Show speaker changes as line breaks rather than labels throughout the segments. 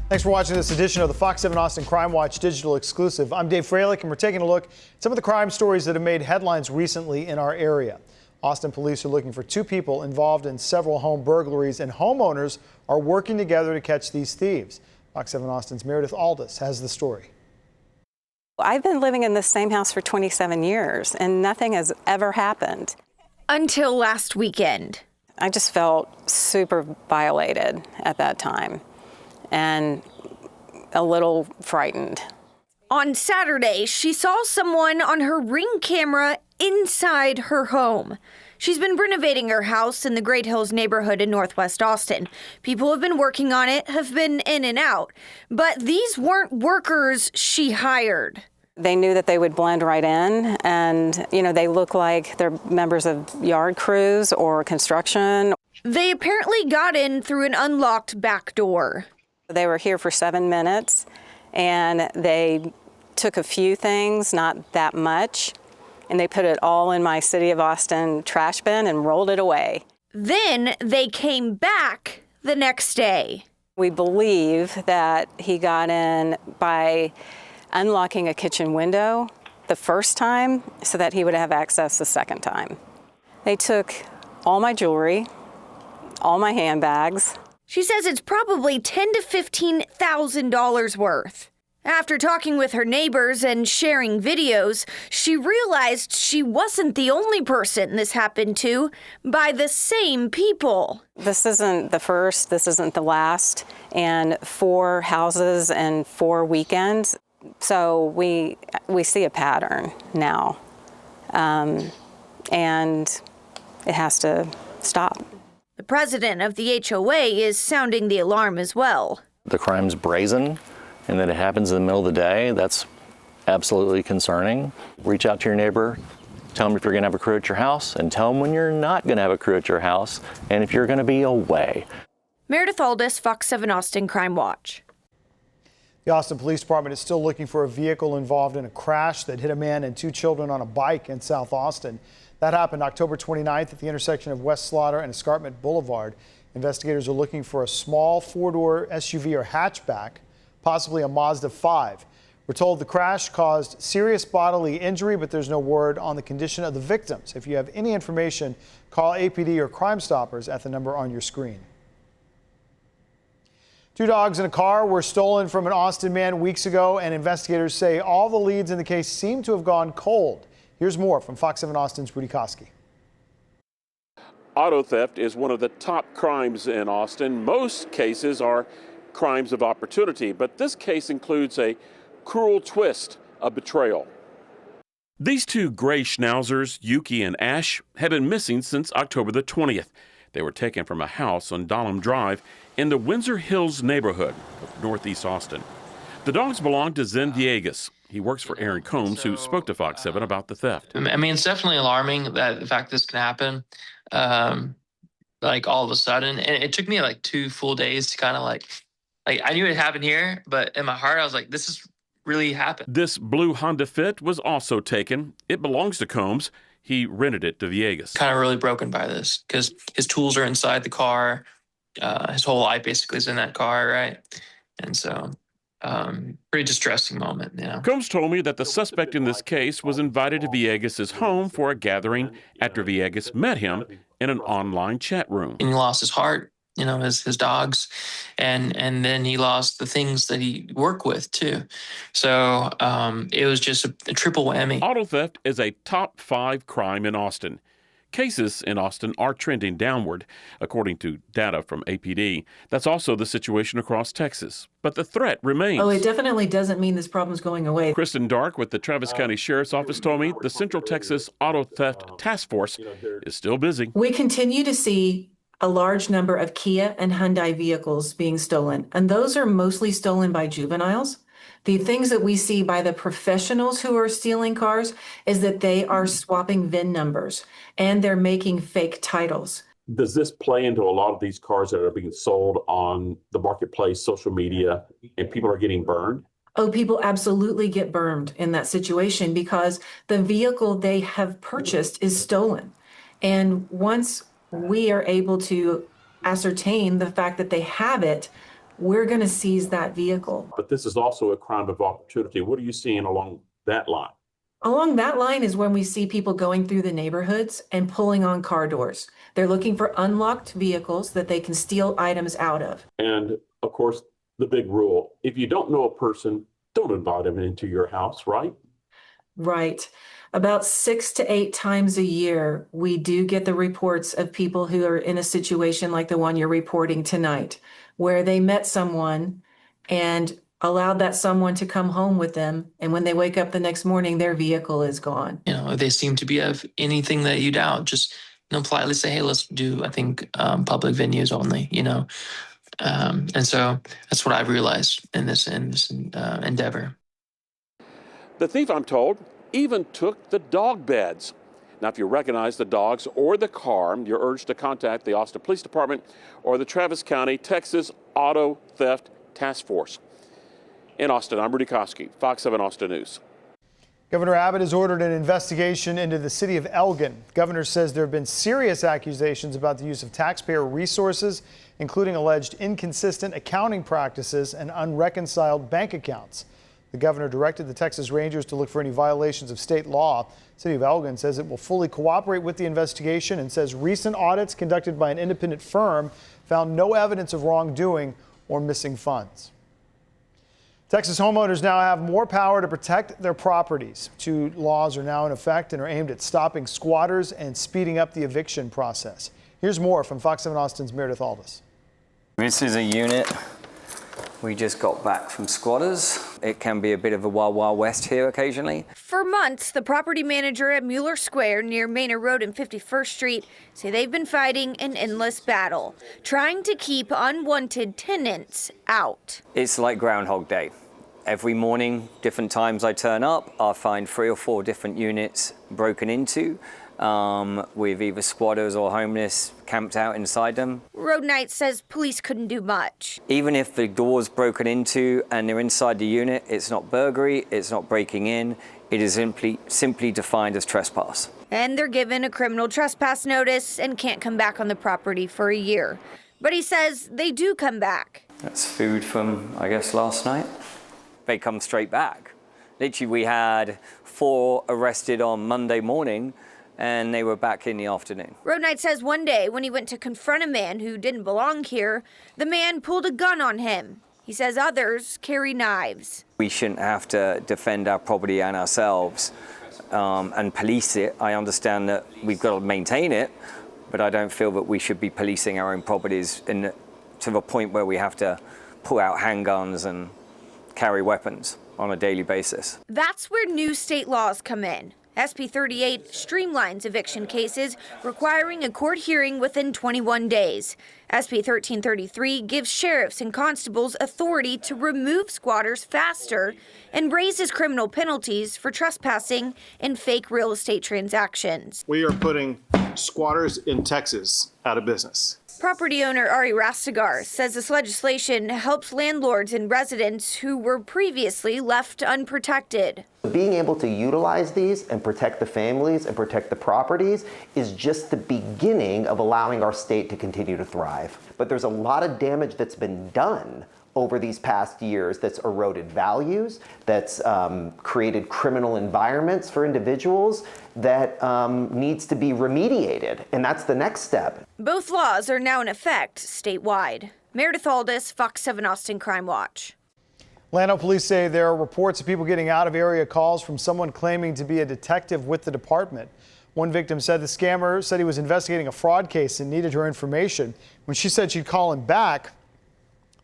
Thanks for watching this edition of the Fox 7 Austin Crime Watch digital exclusive. I'm Dave Froehlich, and we're taking a look at some of the crime stories that have made headlines recently in our area. Austin police are looking for 2 people involved in several home burglaries, and homeowners are working together to catch these thieves. Fox 7 Austin's Meredith Aldis has the story.
I've been living in this same house for 27 years, and nothing has ever happened.
Until last weekend.
I just felt super violated at that time and a little frightened.
On Saturday, she saw someone on her Ring camera inside her home. She's been renovating her house in the Great Hills neighborhood in Northwest Austin. People have been working on it, have been in and out, but these weren't workers she hired.
They knew that they would blend right in, and, they look like they're members of yard crews or construction.
They apparently got in through an unlocked back door.
They were here for 7 minutes, and they took a few things, not that much, and they put it all in my City of Austin trash bin and rolled it away.
Then they came back the next day.
We believe that he got in by unlocking a kitchen window the first time so that he would have access the second time. They took all my jewelry, all my handbags.
She says it's probably $10,000 to $15,000 worth. After talking with her neighbors and sharing videos, she realized she wasn't the only person this happened to by the same people.
This isn't the first, this isn't the last, and 4 houses and 4 weekends. So we see a pattern now, and it has to stop.
The president of the HOA is sounding the alarm as well.
The crime's brazen, and that it happens in the middle of the day. That's absolutely concerning. Reach out to your neighbor, tell them if you're going to have a crew at your house, and tell them when you're not going to have a crew at your house, and if you're going to be away.
Meredith Aldis, Fox 7 Austin Crime Watch.
The Austin Police Department is still looking for a vehicle involved in a crash that hit a man and 2 children on a bike in South Austin. That happened October 29th at the intersection of West Slaughter and Escarpment Boulevard. Investigators are looking for a small 4-door SUV or hatchback, possibly a Mazda 5. We're told the crash caused serious bodily injury, but there's no word on the condition of the victims. If you have any information, call APD or Crime Stoppers at the number on your screen. 2 dogs in a car were stolen from an Austin man weeks ago, and investigators say all the leads in the case seem to have gone cold. Here's more from Fox 7 Austin's Rudy Koski.
Auto theft is one of the top crimes in Austin. Most cases are crimes of opportunity, but this case includes a cruel twist of betrayal. These 2 gray schnauzers, Yuki and Ash, have been missing since October the 20th. They were taken from a house on Dahlem Drive in the Windsor Hills neighborhood of Northeast Austin. The dogs belong to Zen Villegas. He works for Aaron Combs, who spoke to Fox 7 about the theft.
I mean, it's definitely alarming that the fact this can happen, all of a sudden. And it took me 2 full days to kind of I knew it happened here, but in my heart, I was like, this is really happened.
This blue Honda Fit was also taken. It belongs to Combs. He rented it to Villegas.
Kind of really broken by this because his tools are inside the car. His whole life basically is in that car, right? And so pretty distressing moment,
Combs told me that the suspect in this case was invited to Villegas' home for a gathering after Villegas met him in an online chat room.
And he lost his heart, his dogs, and then he lost the things that he worked with too. So it was just a triple whammy.
Auto theft is a top 5 crime in Austin. Cases in Austin are trending downward, according to data from APD. That's also the situation across Texas. But the threat remains.
Oh, it definitely doesn't mean this problem's going away.
Kristen Dark with the Travis County Sheriff's Office told me the Central Texas Auto Theft Task Force is still busy.
We continue to see a large number of Kia and Hyundai vehicles being stolen, and those are mostly stolen by juveniles. The things that we see by the professionals who are stealing cars is that they are swapping VIN numbers and they're making fake titles.
Does this play into a lot of these cars that are being sold on the marketplace, social media, and people are getting burned?
Oh, people absolutely get burned in that situation because the vehicle they have purchased is stolen. And once we are able to ascertain the fact that they have it, we're going to seize that vehicle.
But this is also a crime of opportunity. What are you seeing along that line?
Along that line is when we see people going through the neighborhoods and pulling on car doors. They're looking for unlocked vehicles that they can steal items out of.
And of course, the big rule, if you don't know a person, don't invite them into your house, right?
Right. About 6 to 8 times a year, we do get the reports of people who are in a situation like the one you're reporting tonight, where they met someone and allowed that someone to come home with them. And when they wake up the next morning, their vehicle is gone.
You know, if they seem to be of anything that you doubt, just, you know, politely say, hey, let's do, I think, public venues only, you know. And so that's what I've realized in this endeavor.
The thief, I'm told, even took the dog beds. Now, if you recognize the dogs or the car, you're urged to contact the Austin Police Department or the Travis County, Texas Auto Theft Task Force. In Austin, I'm Rudy Koski, Fox 7 Austin News.
Governor Abbott has ordered an investigation into the city of Elgin. The governor says there have been serious accusations about the use of taxpayer resources, including alleged inconsistent accounting practices and unreconciled bank accounts. The governor directed the Texas Rangers to look for any violations of state law. The city of Elgin says it will fully cooperate with the investigation and says recent audits conducted by an independent firm found no evidence of wrongdoing or missing funds. Texas homeowners now have more power to protect their properties. 2 laws are now in effect and are aimed at stopping squatters and speeding up the eviction process. Here's more from Fox 7 Austin's Meredith Aldis.
This is a unit we just got back from squatters. It can be a bit of a wild, wild west here occasionally.
For months, the property manager at Mueller Square near Manor Road and 51st Street say they've been fighting an endless battle, trying to keep unwanted tenants out.
It's like Groundhog Day. Every morning, different times I turn up, I find 3 or 4 different units broken into, with either squatters or homeless camped out inside them.
Road Knight says police couldn't do much.
Even if the door's broken into and they're inside the unit, it's not burglary, it's not breaking in, it is simply defined as trespass.
And they're given a criminal trespass notice and can't come back on the property for a year. But he says they do come back.
That's food from, I guess, last night. They come straight back. Literally, we had 4 arrested on Monday morning, and they were back in the afternoon.
Road Knight says one day when he went to confront a man who didn't belong here, the man pulled a gun on him. He says others carry knives.
We shouldn't have to defend our property and ourselves and police it. I understand that we've got to maintain it, but I don't feel that we should be policing our own properties to the point where we have to pull out handguns and carry weapons on a daily basis.
That's where new state laws come in. SB 38 streamlines eviction cases, requiring a court hearing within 21 days. SB 1333 gives sheriffs and constables authority to remove squatters faster and raises criminal penalties for trespassing and fake real estate transactions.
We are putting squatters in Texas out of business.
Property owner Ari Rastegar says this legislation helps landlords and residents who were previously left unprotected.
Being able to utilize these and protect the families and protect the properties is just the beginning of allowing our state to continue to thrive. But there's a lot of damage that's been done over these past years that's eroded values, that's created criminal environments for individuals that needs to be remediated. And that's the next step.
Both laws are now in effect statewide. Meredith Aldis, Fox 7 Austin CrimeWatch.
Llano police say there are reports of people getting out of area calls from someone claiming to be a detective with the department. One victim said the scammer said he was investigating a fraud case and needed her information. When she said she'd call him back,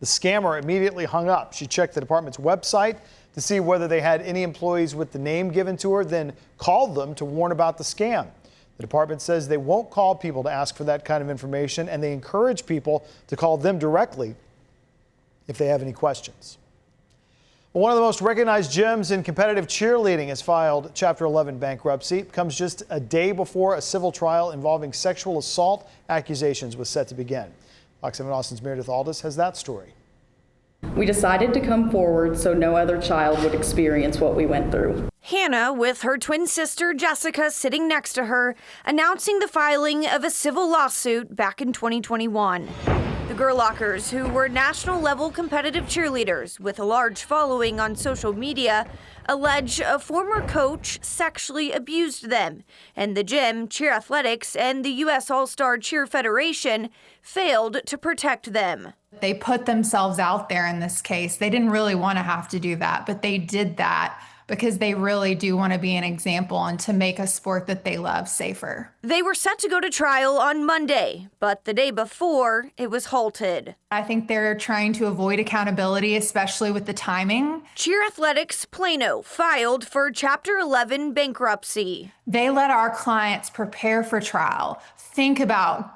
the scammer immediately hung up. She checked the department's website to see whether they had any employees with the name given to her, then called them to warn about the scam. The department says they won't call people to ask for that kind of information, and they encourage people to call them directly if they have any questions. Well, one of the most recognized gyms in competitive cheerleading has filed Chapter 11 bankruptcy. It comes just a day before a civil trial involving sexual assault accusations was set to begin. Fox 7 Austin's Meredith Aldis has that story.
We decided to come forward so no other child would experience what we went through.
Hannah, with her twin sister Jessica sitting next to her, announcing the filing of a civil lawsuit back in 2021. The Gerlachers, who were national-level competitive cheerleaders with a large following on social media, allege a former coach sexually abused them, and the gym, Cheer Athletics, and the U.S. All-Star Cheer Federation failed to protect them.
They put themselves out there in this case. They didn't really want to have to do that, but they did that because they really do want to be an example and to make a sport that they love safer.
They were set to go to trial on Monday, but the day before, it was halted.
I think they're trying to avoid accountability, especially with the timing.
Cheer Athletics Plano filed for Chapter 11 bankruptcy.
They let our clients prepare for trial, think about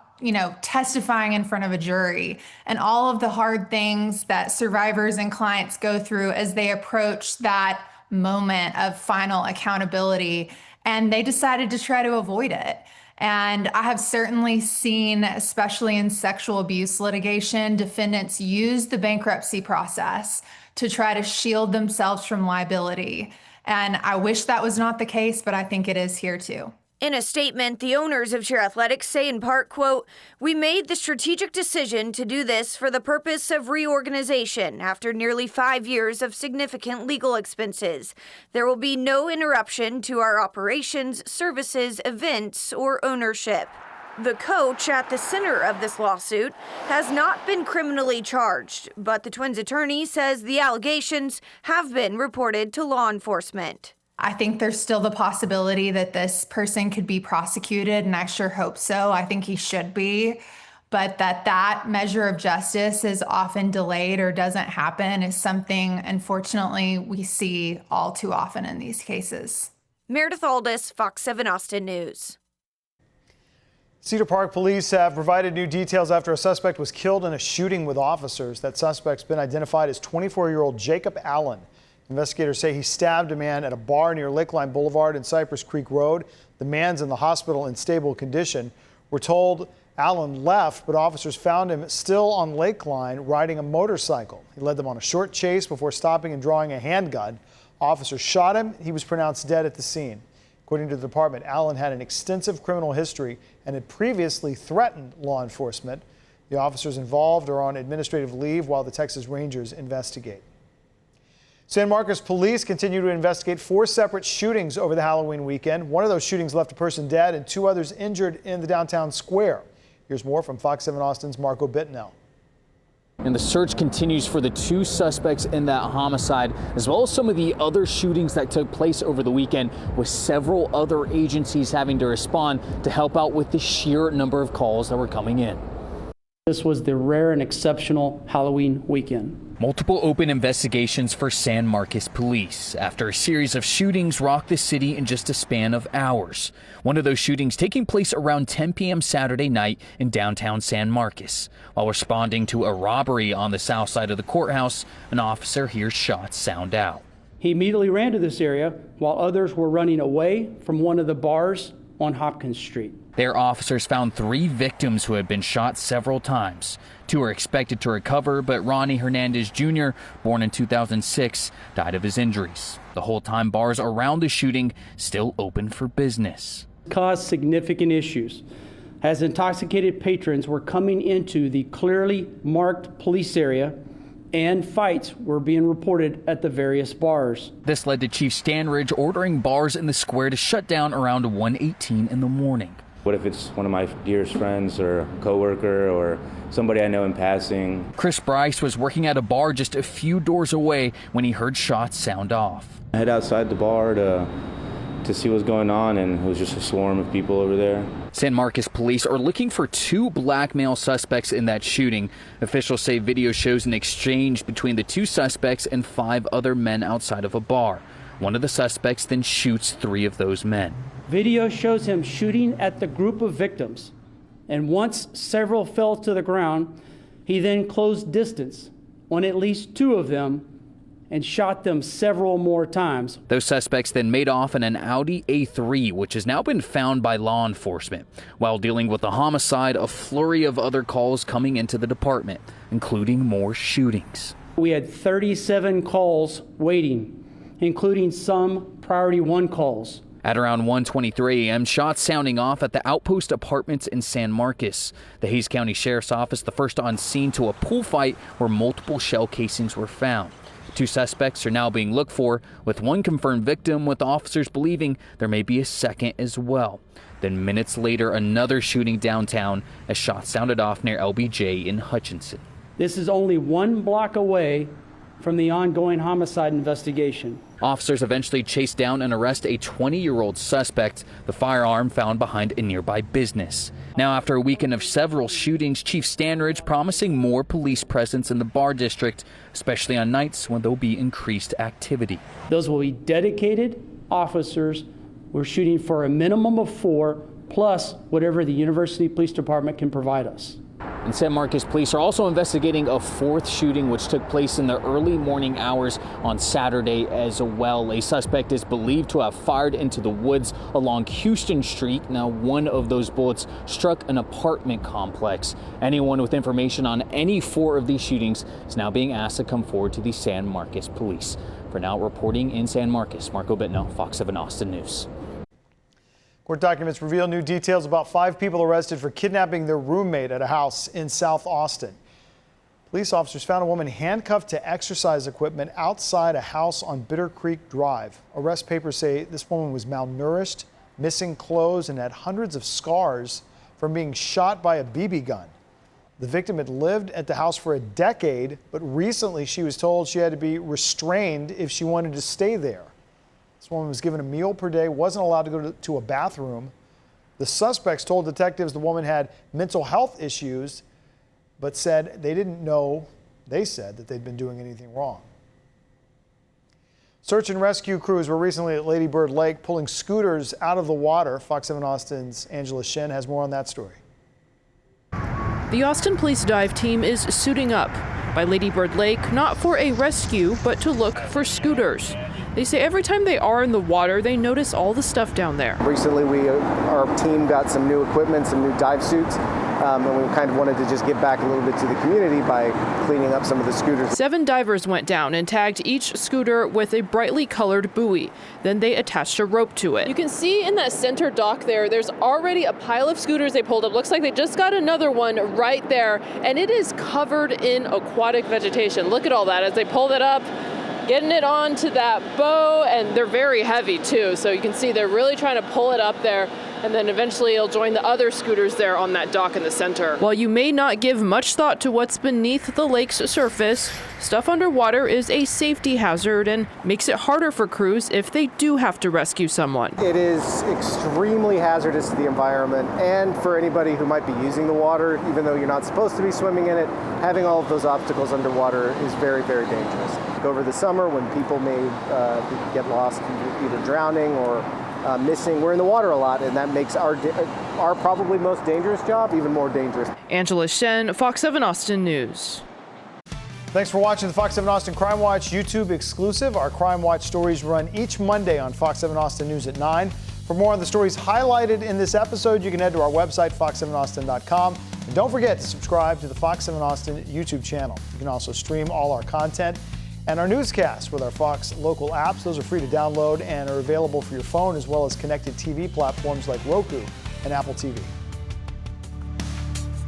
testifying in front of a jury and all of the hard things that survivors and clients go through as they approach that moment of final accountability, and they decided to try to avoid it. And I have certainly seen, especially in sexual abuse litigation, defendants use the bankruptcy process to try to shield themselves from liability. And I wish that was not the case, but I think it is here too.
In a statement, the owners of Cheer Athletics say in part, quote, "We made the strategic decision to do this for the purpose of reorganization after nearly 5 years of significant legal expenses. There will be no interruption to our operations, services, events, or ownership." The coach at the center of this lawsuit has not been criminally charged, but the Twins' attorney says the allegations have been reported to law enforcement.
I think there's still the possibility that this person could be prosecuted, and I sure hope so. I think he should be. But that measure of justice is often delayed or doesn't happen is something, unfortunately, we see all too often in these cases.
Meredith Aldis, Fox 7 Austin News.
Cedar Park police have provided new details after a suspect was killed in a shooting with officers. That suspect's been identified as 24-year-old Jacob Allen. Investigators say he stabbed a man at a bar near Lakeline Boulevard and Cypress Creek Road. The man's in the hospital in stable condition. We're told Allen left, but officers found him still on Lakeline riding a motorcycle. He led them on a short chase before stopping and drawing a handgun. Officers shot him. He was pronounced dead at the scene. According to the department, Allen had an extensive criminal history and had previously threatened law enforcement. The officers involved are on administrative leave while the Texas Rangers investigate. San Marcos police continue to investigate 4 separate shootings over the Halloween weekend. One of those shootings left a person dead and 2 others injured in the downtown square. Here's more from Fox 7 Austin's Marco Bittnell.
And the search continues for the 2 suspects in that homicide, as well as some of the other shootings that took place over the weekend, with several other agencies having to respond to help out with the sheer number of calls that were coming in.
This was the rare and exceptional Halloween weekend.
Multiple open investigations for San Marcos police after a series of shootings rocked the city in just a span of hours. One of those shootings taking place around 10 p.m. Saturday night in downtown San Marcos. While responding to a robbery on the south side of the courthouse, an officer hears shots sound out.
He immediately ran to this area while others were running away from one of the bars on Hopkins Street.
Their officers found 3 victims who had been shot several times. 2 are expected to recover, but Ronnie Hernandez Jr., born in 2006, died of his injuries. The whole time bars around the shooting still open for business.
Caused significant issues as intoxicated patrons were coming into the clearly marked police area and fights were being reported at the various bars.
This led to Chief Stanridge ordering bars in the square to shut down around 1:18 in the morning.
What if it's one of my dearest friends or a coworker or somebody I know in passing?
Chris Bryce was working at a bar just a few doors away when he heard shots sound off.
I head outside the bar to see what's going on, and it was just a swarm of people over there.
San Marcos police are looking for 2 black male suspects in that shooting. Officials say video shows an exchange between the 2 suspects and 5 other men outside of a bar. One of the suspects then shoots 3 of those men.
Video shows him shooting at the group of victims, and once several fell to the ground, he then closed distance on at least 2 of them and shot them several more times.
Those suspects then made off in an Audi A3, which has now been found by law enforcement. While dealing with the homicide, a flurry of other calls coming into the department, including more shootings.
We had 37 calls waiting, including some priority 1 calls.
At around 1:23 a.m., shots sounding off at the Outpost Apartments in San Marcos. The Hays County Sheriff's Office, the first on scene to a pool fight where multiple shell casings were found. 2 suspects are now being looked for, with 1 confirmed victim, with officers believing there may be a second as well. Then minutes later, another shooting downtown as shots sounded off near LBJ in Hutchinson.
This is only 1 block away from the ongoing homicide investigation.
Officers eventually chased down and arrest a 20-year-old suspect, the firearm found behind a nearby business. Now, after a weekend of several shootings, Chief Standridge promising more police presence in the Bar District, especially on nights when there'll be increased activity.
Those will be dedicated officers. We're shooting for a minimum of 4, plus whatever the University Police Department can provide us.
And San Marcos police are also investigating a 4th shooting which took place in the early morning hours on Saturday as well. A suspect is believed to have fired into the woods along Houston Street. Now, one of those bullets struck an apartment complex. Anyone with information on any 4 of these shootings is now being asked to come forward to the San Marcos police. For now, reporting in San Marcos, Marco Bittno, Fox 7 Austin News.
Court documents reveal new details about 5 people arrested for kidnapping their roommate at a house in South Austin. Police officers found a woman handcuffed to exercise equipment outside a house on Bitter Creek Drive. Arrest papers say this woman was malnourished, missing clothes, and had hundreds of scars from being shot by a BB gun. The victim had lived at the house for a decade, but recently she was told she had to be restrained if she wanted to stay there. This woman was given a meal per day, wasn't allowed to go to a bathroom. The suspects told detectives the woman had mental health issues, but said they didn't know, they said that they'd been doing anything wrong. Search and rescue crews were recently at Lady Bird Lake pulling scooters out of the water. Fox 7 Austin's Angela Shen has more on that story.
The Austin Police Dive Team is suiting up by Lady Bird Lake, not for a rescue, but to look for scooters. They say every time they are in the water, they notice all the stuff down there.
Recently, our team got some new equipment, some new dive suits, and we kind of wanted to just give back a little bit to the community by cleaning up some of the scooters.
7 divers went down and tagged each scooter with a brightly colored buoy. Then they attached a rope to it. You can see in that center dock there's already a pile of scooters they pulled up. Looks like they just got another one right there, and it is covered in aquatic vegetation. Look at all that as they pull it up, getting it onto that bow, and they're very heavy too. So you can see they're really trying to pull it up there, and then eventually it'll join the other scooters there on that dock in the center. While you may not give much thought to what's beneath the lake's surface, stuff underwater is a safety hazard and makes it harder for crews if they do have to rescue someone.
It is extremely hazardous to the environment and for anybody who might be using the water, even though you're not supposed to be swimming in it. Having all of those obstacles underwater is very, very dangerous. Over the summer, when people may get lost either drowning or missing, we're in the water a lot, and that makes our probably most dangerous job even more dangerous.
Angela Shen, Fox 7 Austin News.
Thanks for watching the Fox 7 Austin Crime Watch YouTube exclusive. Our Crime Watch stories run each Monday on Fox 7 Austin News at 9. For more on the stories highlighted in this episode, you can head to our website, fox7austin.com. And don't forget to subscribe to the Fox 7 Austin YouTube channel. You can also stream all our content and our newscasts with our Fox local apps. Those are free to download and are available for your phone, as well as connected TV platforms like Roku and Apple TV.